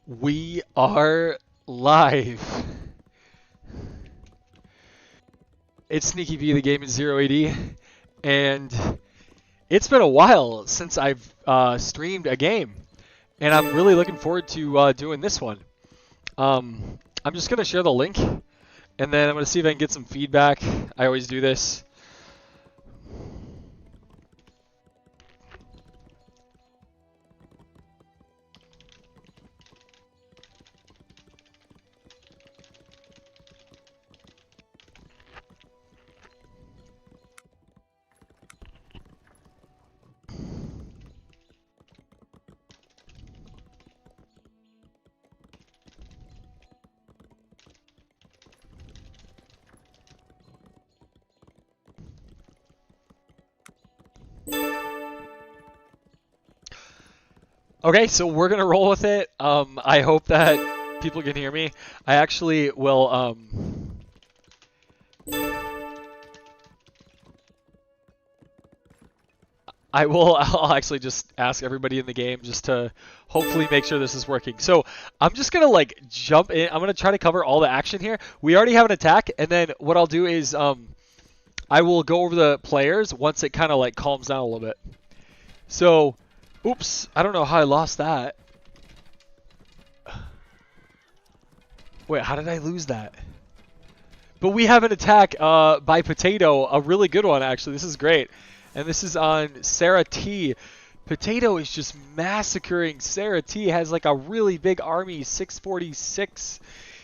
We are live. It's Sneaky P, the game in 080, and it's been a while since I've streamed a game, and I'm really looking forward to doing this one. I'm just going to share the link, and then I'm going to see if I can get some feedback. I always do this. Okay, so we're gonna roll with it. I hope that people can hear me. I actually will. I'll actually just ask everybody in the game just to hopefully make sure this is working. So I'm just gonna like jump in. I'm gonna try to cover all the action here. We already have an attack, and then what I'll do is I will go over the players once it kind of like calms down a little bit. So. Oops, I don't know how I lost that. Wait, how did I lose that? But we have an attack by Potato, a really good one actually. This is great. And this is on Saraht. Potato is just massacring. Saraht has like a really big army, 646.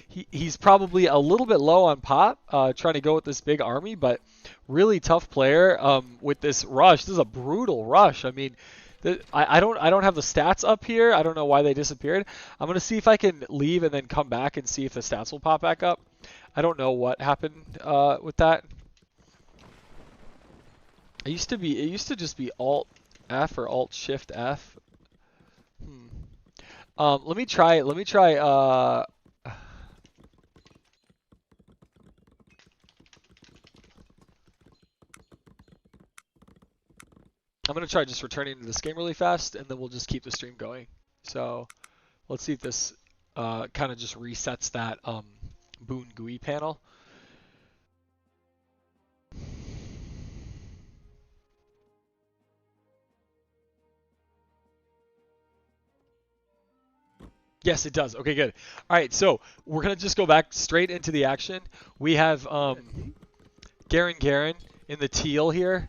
He's probably a little bit low on pop, trying to go with this big army, but really tough player with this rush. This is a brutal rush. I mean, I don't have the stats up here. I don't know why they disappeared. I'm gonna see if I can leave and then come back and see if the stats will pop back up. I don't know what happened with that. It used to just be Alt F or Alt Shift F. Let me try. I'm going to try just returning to this game really fast, and then we'll just keep the stream going. So let's see if this kind of just resets that Boon GUI panel. Yes, it does. Okay, good. All right, so we're going to just go back straight into the action. We have Guerrin in the teal here.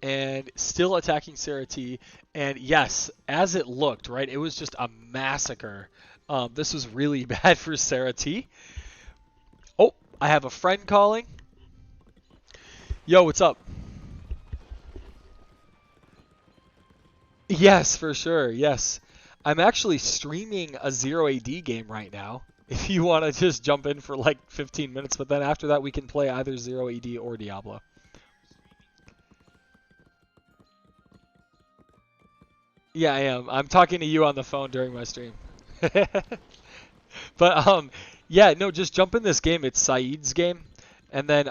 And still attacking Saraht. And yes, as it looked, right, it was just a massacre. This was really bad for Saraht. Oh, I have a friend calling. Yo, what's up? Yes, for sure. Yes. I'm actually streaming a 0AD game right now. If you want to just jump in for like 15 minutes, but then after that we can play either 0AD or Diablo. Yeah, I am. I'm talking to you on the phone during my stream. But yeah, no, just jump in this game. It's Said's game, and then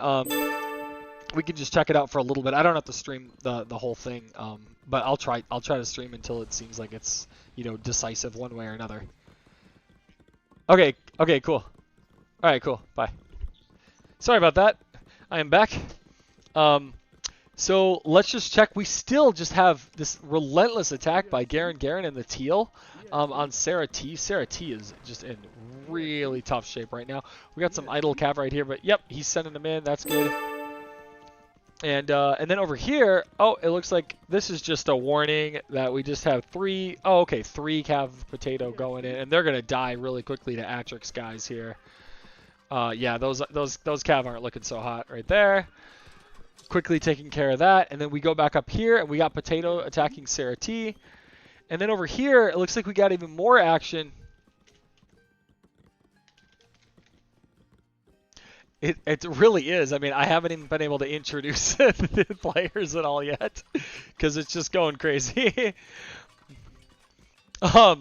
we can just check it out for a little bit. I don't have to stream the whole thing, but I'll try to stream until it seems like it's, you know, decisive one way or another. Okay, cool. All right, cool. Bye. Sorry about that. I am back. So let's just check. We still just have this relentless attack by Guerrin in the teal on Saraht. Saraht is just in really tough shape right now. We got some idle cav right here, but yep, he's sending them in. That's good. And then over here, oh, it looks like this is just a warning that we just have three cav Potato going in, and they're gonna die really quickly to Atrik's guys here. Yeah, those cav aren't looking so hot right there. Quickly taking care of that, and then we go back up here and we got Potato attacking Saraht, and then over here it looks like we got even more action. It really is. I mean, I haven't even been able to introduce the players at all yet because it's just going crazy. But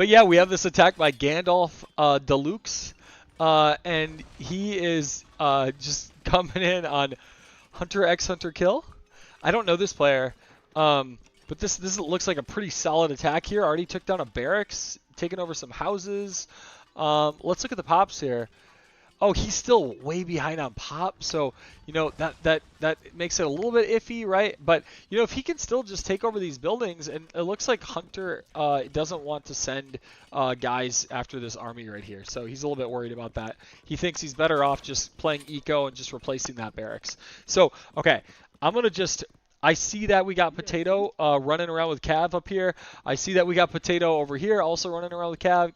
yeah, we have this attack by Gandalf Deluxe, and he is just coming in on Hunter x Hunter Kill. I don't know this player. But this looks like a pretty solid attack here. Already took down a barracks, taken over some houses. Let's look at the pops here. Oh, he's still way behind on pop, so you know that makes it a little bit iffy, right? But you know, if he can still just take over these buildings, and it looks like Hunter doesn't want to send guys after this army right here, so he's a little bit worried about that. He thinks he's better off just playing eco and just replacing that barracks. So okay, I'm gonna just. I see that we got Potato running around with Cav up here. I see that we got Potato over here also running around with Cav,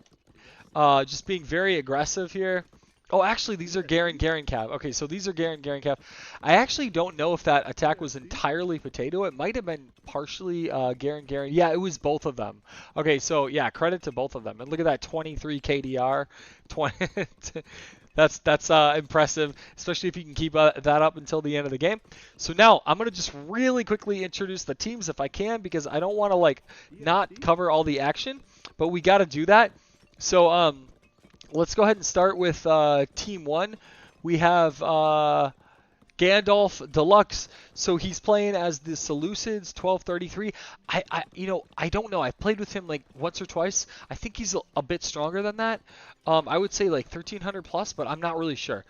just being very aggressive here. Oh, actually, these are Guerrin Cav. Okay, so these are Guerrin Cav. I actually don't know if that attack was entirely Potato. It might have been partially Guerrin. Yeah, it was both of them. Okay, so yeah, credit to both of them. And look at that 23 KDR. 20. That's impressive, especially if you can keep that up until the end of the game. So now I'm gonna just really quickly introduce the teams if I can, because I don't want to like not cover all the action, but we got to do that. So let's go ahead and start with Team 1. We have Gandalf Deluxe. So he's playing as the Seleucids 1233. I don't know. I've played with him like once or twice. I think he's a bit stronger than that. I would say like 1300 plus, but I'm not really sure.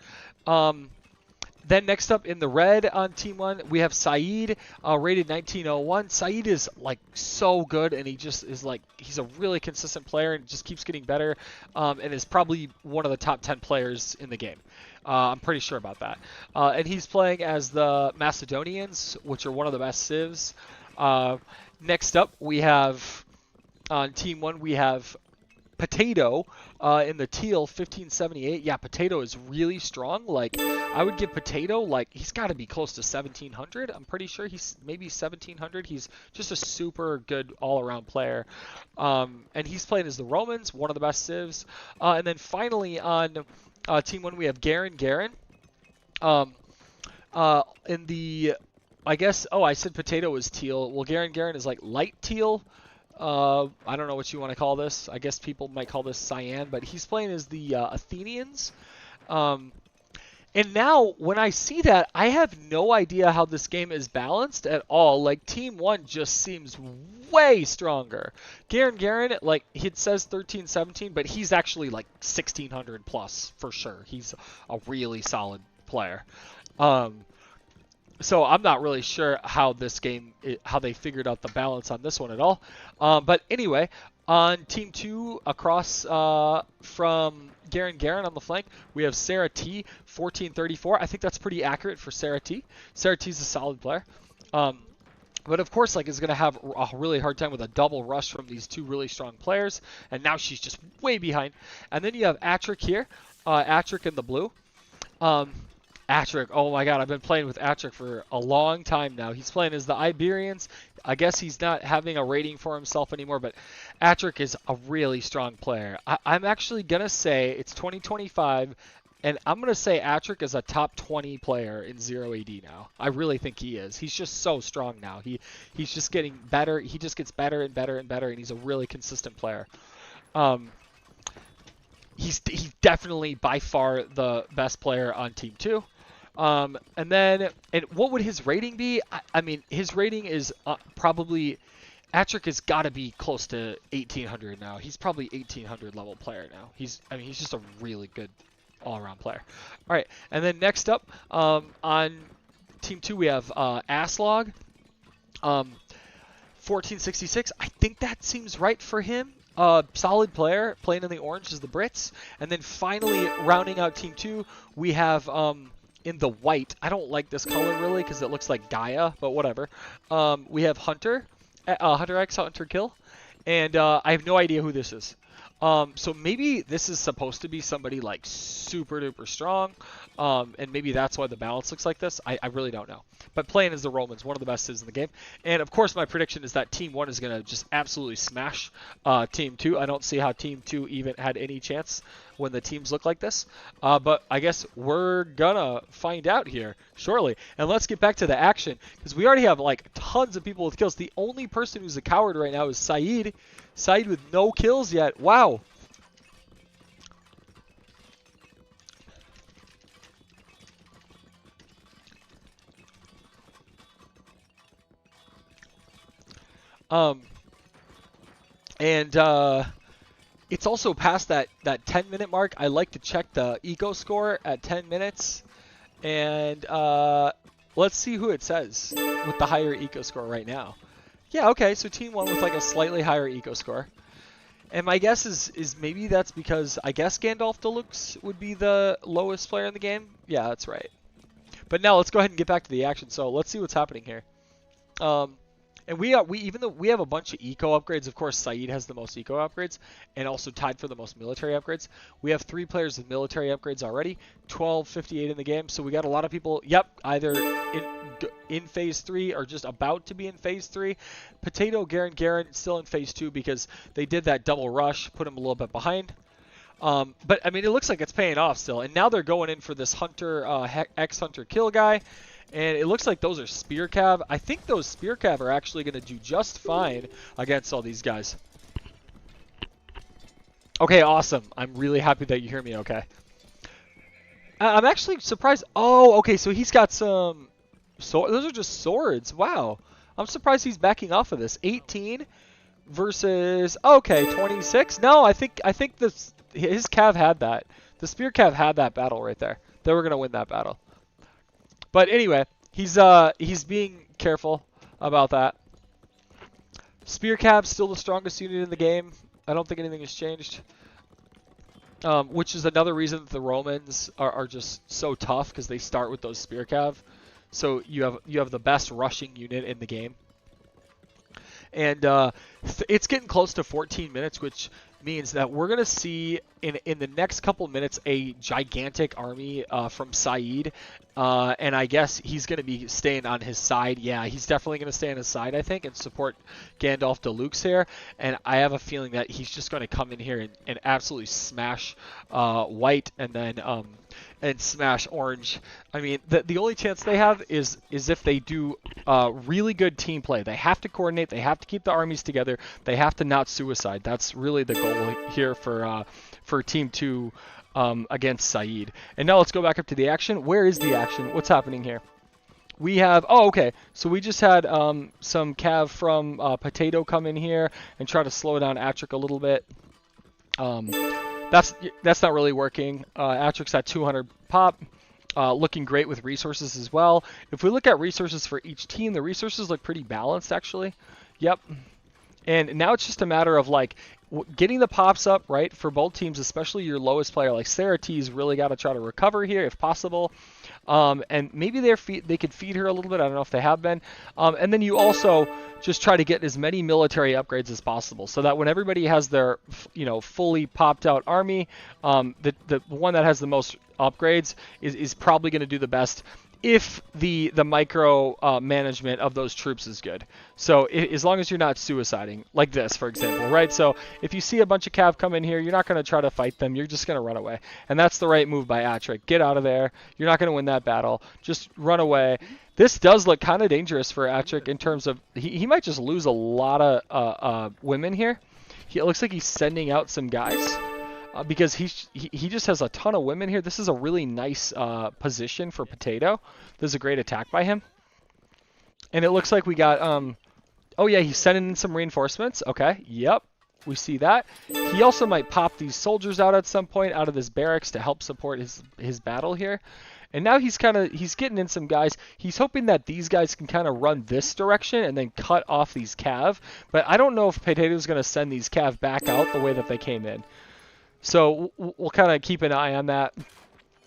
Then next up in the red on Team 1, we have Said, rated 1901. Said is like so good, and he just is like, he's a really consistent player and just keeps getting better, and is probably one of the top 10 players in the game. I'm pretty sure about that. And he's playing as the Macedonians, which are one of the best civs. Next up, we have, on Team 1, we have Potato in the teal 1578. Yeah, Potato is really strong. Like, I would give Potato, like, he's got to be close to 1700. I'm pretty sure he's maybe 1700. He's just a super good all-around player. And he's playing as the Romans, one of the best civs. And then finally on Team 1, we have Guerrin. In the, I guess, oh, I said Potato was teal. Well, Guerrin is like light teal. I don't know what you want to call this. I guess people might call this cyan, but he's playing as the Athenians. And now, when I see that, I have no idea how this game is balanced at all. Like, Team 1 just seems way stronger. Guerrin, like, it says 1317, but he's actually like 1600 plus for sure. He's a really solid player. So I'm not really sure how this game, how they figured out the balance on this one at all. But anyway, on Team 2, across from Guerrin on the flank, we have Saraht 1434. I think that's pretty accurate for Saraht. Saraht is a solid player. But of course, like, is going to have a really hard time with a double rush from these two really strong players. And now she's just way behind. And then you have Atrik here. Atrik in the blue. Atrik, oh my god, I've been playing with Atrik for a long time now. He's playing as the Iberians. I guess he's not having a rating for himself anymore, but Atrik is a really strong player. I'm actually going to say it's 2025, and I'm going to say Atrik is a top 20 player in 0 AD now. I really think he is. He's just so strong now. He's just getting better. He just gets better and better and better, and he's a really consistent player. He's definitely by far the best player on Team 2. And what would his rating be? I mean, his rating is probably, Atrik has got to be close to 1800 now. He's probably 1800 level player now. He's just a really good all-around player. All right, and then next up on Team 2 we have Aslaug, 1466. I think that seems right for him. Solid player, playing in the orange is the Brits. And then finally, rounding out Team 2, we have in the white. I don't like this color really because it looks like Gaia, but whatever. We have Hunter, Hunter X, Hunter Kill, and I have no idea who this is. So maybe this is supposed to be somebody like super duper strong, and maybe that's why the balance looks like this. I really don't know. But playing as the Romans, one of the best civs in the game. And of course, my prediction is that Team 1 is going to just absolutely smash Team 2. I don't see how Team 2 even had any chance when the teams look like this. But I guess we're going to find out here shortly. And let's get back to the action, because we already have like tons of people with kills. The only person who's a coward right now is Said. Said with no kills yet. Wow. And it's also past that 10-minute mark. I like to check the eco score at 10 minutes. And let's see who it says with the higher eco score right now. Yeah, okay, so team 1 with like a slightly higher eco score. And my guess is maybe that's because I guess Gandalf Deluxe would be the lowest player in the game. Yeah, that's right. But now let's go ahead and get back to the action. So let's see what's happening here. And we even though we have a bunch of eco upgrades, of course Said has the most eco upgrades and also tied for the most military upgrades. We have 3 players with military upgrades already, 1258 in the game. So we got a lot of people, yep, either in phase 3 or just about to be in phase 3. Potatoe Guerrin still in phase 2 because they did that double rush, put him a little bit behind. But I mean, it looks like it's paying off still. And now they're going in for this hunter, ex-hunter kill guy. And it looks like those are spear cav. I think those spear cav are actually going to do just fine against all these guys. Okay, awesome. I'm really happy that you hear me okay. I'm actually surprised. Oh, okay, so he's got some... those are just swords. Wow. I'm surprised he's backing off of this. 18 versus... Okay, 26? No, I think his cav had that. The spear cav had that battle right there. They were going to win that battle. But anyway, he's being careful about that. Spear Cav still the strongest unit in the game. I don't think anything has changed. Which is another reason that the Romans are just so tough because they start with those Spear Cav. So you have the best rushing unit in the game. And it's getting close to 14 minutes, which means that we're going to see in the next couple minutes a gigantic army from Said. And I guess he's going to be staying on his side. Yeah, he's definitely going to stay on his side, I think, and support Gandalf Deluxe here. And I have a feeling that he's just going to come in here and absolutely smash white and then and smash orange. I mean, the only chance they have is if they do really good team play. They have to coordinate. They have to keep the armies together. They have to not suicide. That's really the goal here for Team 2 against Said. And now let's go back up to the action. Where is the action? What's happening here? We have, oh, okay, so we just had some cav from Potato come in here and try to slow down Atrik a little bit. That's not really working. Atrik's at 200 pop, looking great with resources as well. If we look at resources for each team, the resources look pretty balanced, actually. Yep. And now it's just a matter of, like, getting the pops up, right, for both teams, especially your lowest player. Like, saidrdz really got to try to recover here if possible. And maybe they could feed her a little bit. I don't know if they have been. And then you also just try to get as many military upgrades as possible so that when everybody has their, fully popped out army, the one that has the most upgrades is probably going to do the best if the micro management of those troops is good. So as long as you're not suiciding, like this, for example, right? So if you see a bunch of cav come in here, you're not going to try to fight them. You're just going to run away. And that's the right move by Atrik. Get out of there. You're not going to win that battle. Just run away. This does look kind of dangerous for Atrik in terms of he might just lose a lot of women here. It looks like he's sending out some guys. Because he just has a ton of women here. This is a really nice position for Potato. This is a great attack by him. And it looks like we got, oh yeah, he's sending in some reinforcements. Okay, yep, we see that. He also might pop these soldiers out at some point out of this barracks to help support his battle here. And now he's getting in some guys. He's hoping that these guys can kind of run this direction and then cut off these cav. But I don't know if Potato's going to send these cav back out the way that they came in. So we'll kind of keep an eye on that.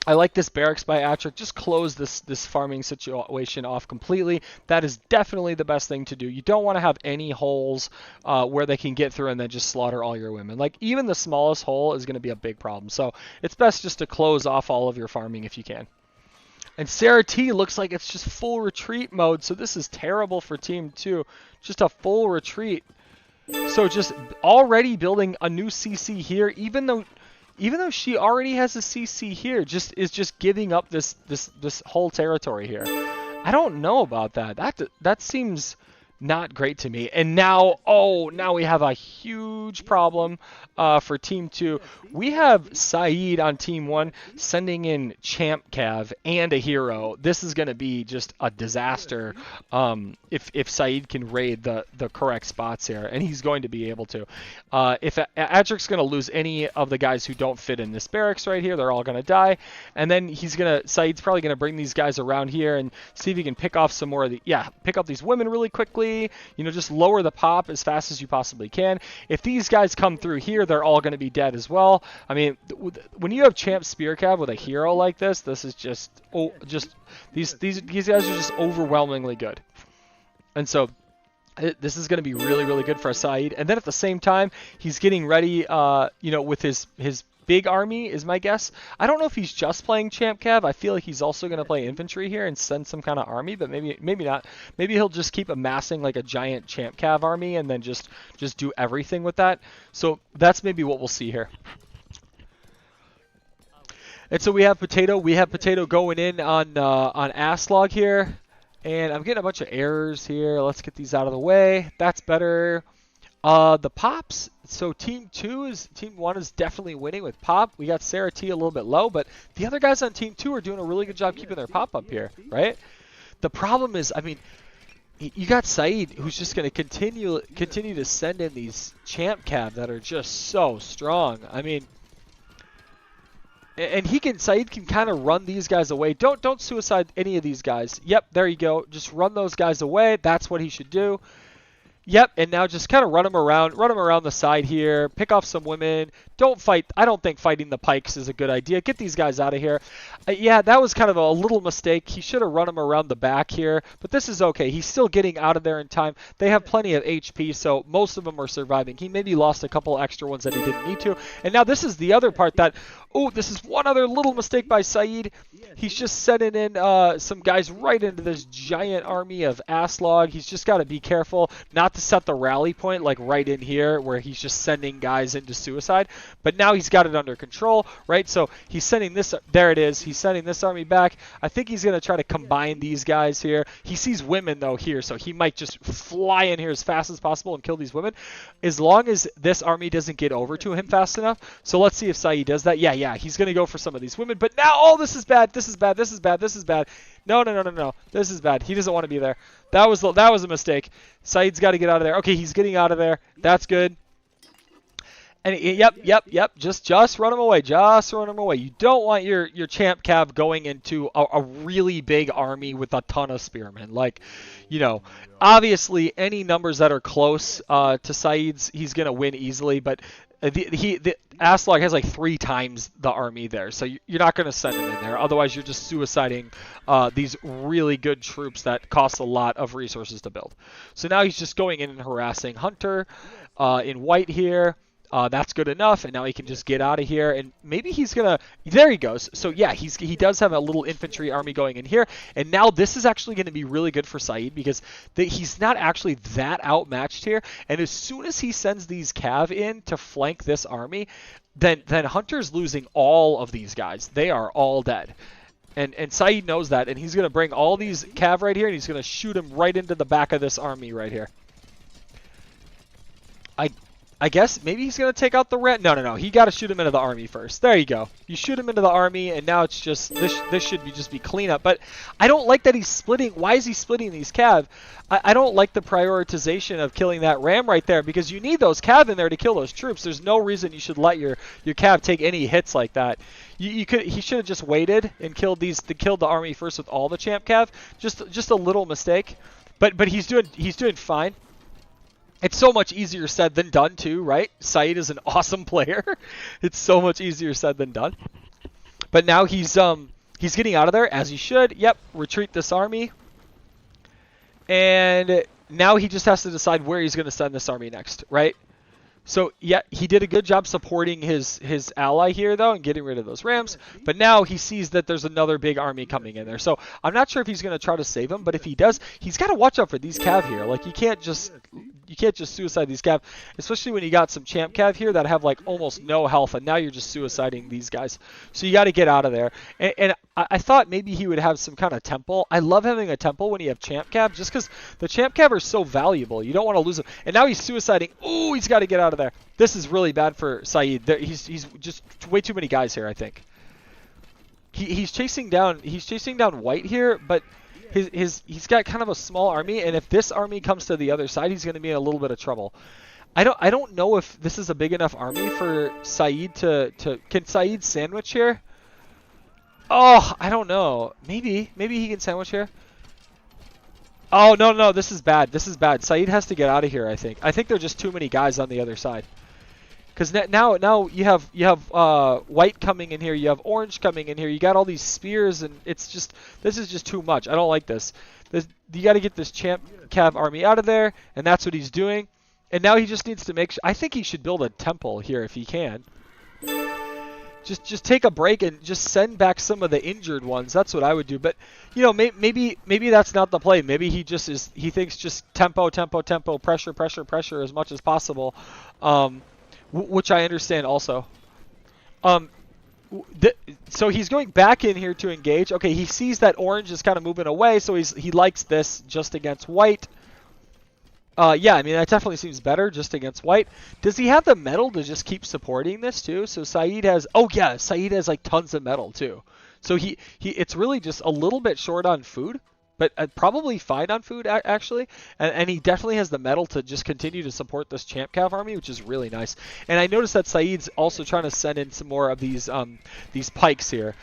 I like this barracks by Atrik. Just close this farming situation off completely. That is definitely the best thing to do. You don't want to have any holes where they can get through and then just slaughter all your women. Like, even the smallest hole is going to be a big problem. So it's best just to close off all of your farming if you can. And saidrdz looks like it's just full retreat mode. So this is terrible for Team 2. Just a full retreat. So just already building a new CC here, even though she already has a CC here, is just giving up this whole territory here. I don't know about that. That seems not great to me. And now, oh, now we have a huge problem for Team 2. We have Saeed on Team 1 sending in Champ Cav and a hero. This is going to be just a disaster if Saeed can raid the correct spots here, and he's going to be able to. If Atrik's going to lose any of the guys who don't fit in this barracks right here, they're all going to die. And then Saeed's probably going to bring these guys around here and see if he can pick off some more of the, pick up these women really quickly. Just lower the pop as fast as you possibly can. If these guys come through here, they're all going to be dead as well. I mean, when you have Champ Spear Cav with a hero like this is just these guys are just overwhelmingly good. And so this is going to be really, really good for Saeed. And then at the same time, he's getting ready, with his big army is my guess. I don't know if he's just playing Champ Cav. I feel like he's also going to play infantry here and send some kind of army, but maybe not. Maybe he'll just keep amassing like a giant Champ Cav army and then just do everything with that. So that's maybe what we'll see here. And so we have Potato. We have Potato going in on aslaug here. And I'm getting a bunch of errors here. Let's get these out of the way. That's better. The pops, so Team 1 is definitely winning with pop. We got Saraht a little bit low, but the other guys on Team 2 are doing a really good job keeping their pop up here, right? The problem is, I mean, you got Saeed, who's just going to continue to send in these Champ Cav that are just so strong. I mean, and Saeed can kind of run these guys away. Don't suicide any of these guys. Yep, there you go. Just run those guys away. That's what he should do. Yep, and now just kind of run them around the side here, pick off some women. Don't fight. I don't think fighting the pikes is a good idea. Get these guys out of here. Yeah, that was kind of a little mistake. He should have run them around the back here, but this is okay. He's still getting out of there in time. They have plenty of HP, so most of them are surviving. He maybe lost a couple extra ones that he didn't need to. And now this is the other part that, this is one other little mistake by Saeed. He's just sending in some guys right into this giant army of aslaug. He's just got to be careful not to set the rally point like right in here where he's just sending guys into suicide. But now he's got it under control, right? So he's sending this, there it is. He's sending this army back. I think he's going to try to combine these guys here. He sees women though here, so he might just fly in here as fast as possible and kill these women. As long as this army doesn't get over to him fast enough. So let's see if Saeed does that. Yeah, he's going to go for some of these women. But now, this is bad. This is bad. This is bad. This is bad. No. This is bad. He doesn't want to be there. That was a mistake. Saeed's got to get out of there. Okay, he's getting out of there. That's good. And yep. Just run him away. Just run him away. You don't want your Champ Cav going into a really big army with a ton of spearmen. Like, obviously any numbers that are close to Saeed's, he's gonna win easily. But the aslaug has like 3 times the army there, so you're not going to send him in there. Otherwise, you're just suiciding these really good troops that cost a lot of resources to build. So now he's just going in and harassing Hunter in white here. That's good enough, and now he can just get out of here, and maybe he's gonna, there he goes. So yeah, he does have a little infantry army going in here, and now this is actually going to be really good for Saeed because he's not actually that outmatched here, and as soon as he sends these cav in to flank this army, then Hunter's losing all of these guys. They are all dead. And Saeed knows that, and he's going to bring all these cav right here, and he's going to shoot them right into the back of this army right here. I guess maybe he's going to take out the red. No. He got to shoot him into the army first. There you go. You shoot him into the army, and now it's just, this should just be cleanup. But I don't like that he's splitting. Why is he splitting these cav? I don't like the prioritization of killing that ram right there because you need those cav in there to kill those troops. There's no reason you should let your cav take any hits like that. He should have just waited and killed the army first with all the champ cav. Just a little mistake. But he's doing fine. It's so much easier said than done too, right? Saeed is an awesome player. It's so much easier said than done. But now he's getting out of there as he should. Yep, retreat this army. And now he just has to decide where he's going to send this army next, right? So yeah, he did a good job supporting his ally here though and getting rid of those rams. But now he sees that there's another big army coming in there. So I'm not sure if he's going to try to save him, but if he does, he's got to watch out for these cav here. Like you can't just suicide these cav, especially when you got some champ cav here that have like almost no health, and now you're just suiciding these guys. So you got to get out of there. And I thought maybe he would have some kind of temple. I love having a temple when you have champ cav, just because the champ cav are so valuable. You don't want to lose them. And now he's suiciding. Ooh, he's got to get out of there. This is really bad for Saeed. He's just way too many guys here, I think. He's chasing down white here, but he's got kind of a small army, and if this army comes to the other side, he's going to be in a little bit of trouble. I don't know if this is a big enough army for Saeed to can Saeed sandwich here? Oh, I don't know. Maybe he can sandwich here. Oh no, this is bad. This is bad. Saeed has to get out of here, I think. I think there are just too many guys on the other side. Because now you have white coming in here, you have orange coming in here, you got all these spears, and this is just too much. I don't like this. You got to get this champ cav army out of there, and that's what he's doing. And now he just needs to make sure. I think he should build a temple here if he can. Just take a break and just send back some of the injured ones. That's what I would do. But maybe that's not the play. Maybe he thinks just tempo, pressure as much as possible. Which I understand also. So he's going back in here to engage. Okay, he sees that orange is kind of moving away, so he likes this just against white. Yeah, I mean, that definitely seems better just against white. Does he have the metal to just keep supporting this too? So Saeed has, oh yeah, Saeed has like tons of metal too. So it's really just a little bit short on food, but probably fine on food actually. And he definitely has the metal to just continue to support this champ cav army, which is really nice. And I noticed that Saeed's also trying to send in some more of these pikes here.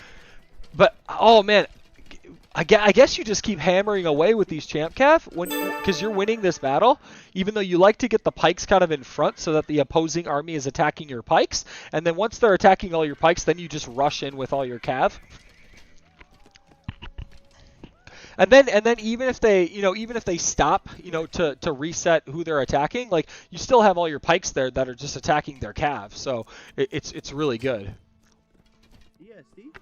But oh man, I guess you just keep hammering away with these champ cav because you're winning this battle, even though you like to get the pikes kind of in front so that the opposing army is attacking your pikes. And then once they're attacking all your pikes, then you just rush in with all your cav. And then even if they stop, to reset who they're attacking, like you still have all your pikes there that are just attacking their cav. So it's really good. Yeah, Steve.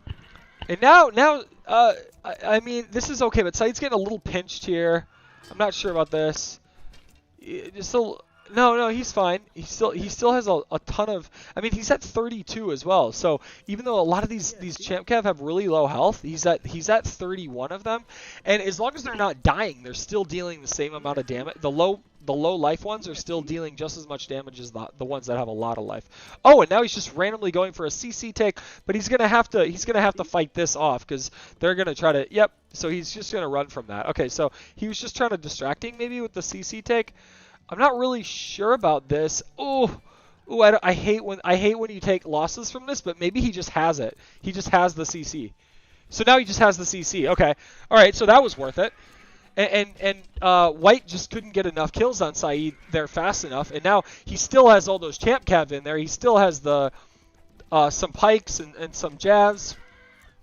And now, I mean, this is okay, but Saeed's getting a little pinched here. I'm not sure about this. No, he's fine. He still has a ton of. I mean, he's at 32 as well. So even though a lot of these champ cav have really low health, he's at 31 of them, and as long as they're not dying, they're still dealing the same amount of damage. The low life ones are still dealing just as much damage as the ones that have a lot of life. Oh, and now he's just randomly going for a CC take, but he's gonna have to fight this off because they're gonna try to. Yep. So he's just gonna run from that. Okay, so he was just trying to distracting maybe with the CC take. I'm not really sure about this. I hate when you take losses from this, but maybe he just has it. He just has the CC. So now he just has the CC. Okay. All right. So that was worth it. And white just couldn't get enough kills on Saeed there fast enough, and now he still has all those champ cav in there. He still has the some pikes and some jabs,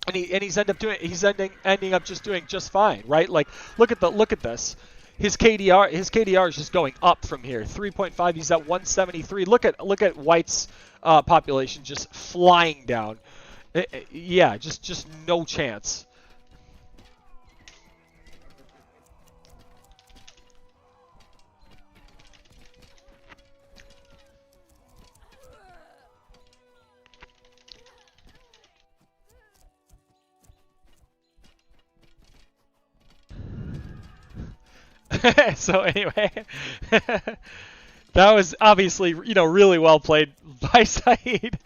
and he's ending up just doing just fine, right? Like look at this. His KDR is just going up from here. 3.5. He's at 173. Look at White's population just flying down. Yeah, just no chance. So anyway, that was obviously really well played by Saeed.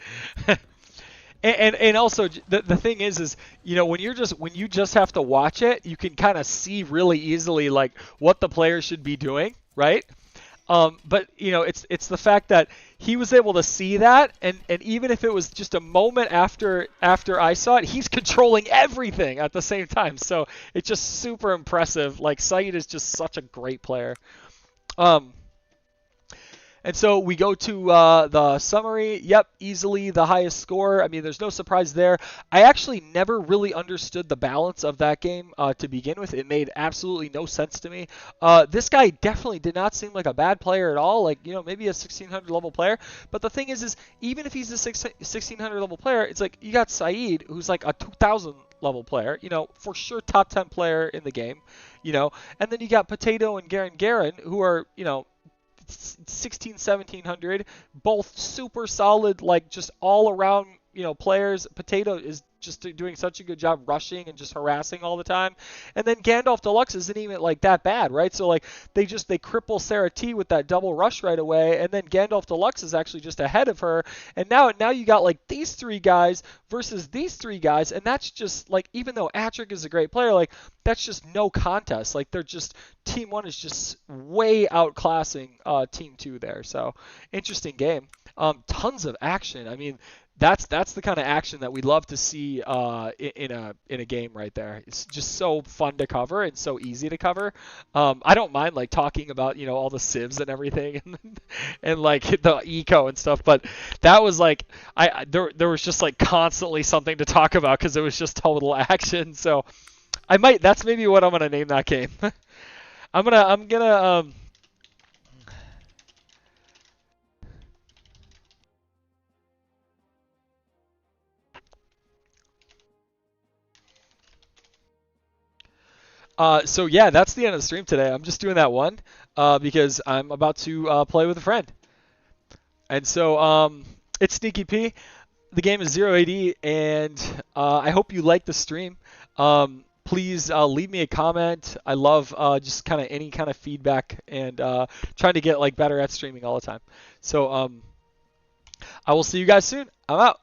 and also the thing is when you just have to watch it, you can kind of see really easily like what the player should be doing, right? But it's the fact that he was able to see that, and even if it was just a moment after I saw it, he's controlling everything at the same time. So it's just super impressive. Like Saeed is just such a great player. And so we go to the summary. Yep, easily the highest score. I mean, there's no surprise there. I actually never really understood the balance of that game to begin with. It made absolutely no sense to me. This guy definitely did not seem like a bad player at all. Like, you know, maybe a 1600 level player. But the thing is even if he's a 1600 level player, it's like you got Said, who's like a 2000 level player. You know, for sure top 10 player in the game. You know, and then you got Potatoe and Guerrin, who are, you know, 16, 1700, both super solid, like just all around, you know, players. Potato is just doing such a good job rushing and just harassing all the time. And then Gandalf Deluxe isn't even like that bad, right? So like they cripple Saraht with that double rush right away, and then Gandalf Deluxe is actually just ahead of her. And now you got like these three guys versus these three guys, and that's just like, even though Atrik is a great player, like that's just no contest. Like they're just, Team 1 is just way outclassing Team 2 there. So interesting game. Tons of action. I mean, that's the kind of action that we love to see in a game right there. It's just so fun to cover and so easy to cover. I don't mind like talking about, you know, all the civs and everything and like the eco and stuff, but that was like there was just like constantly something to talk about because it was just total action. So that's maybe what I'm gonna name that game. I'm gonna so yeah, that's the end of the stream today. I'm just doing that one because I'm about to play with a friend. And so it's Sneaky P. The game is 0AD, and I hope you like the stream. Please leave me a comment. I love just kind of any kind of feedback, and trying to get like better at streaming all the time. So I will see you guys soon. I'm out.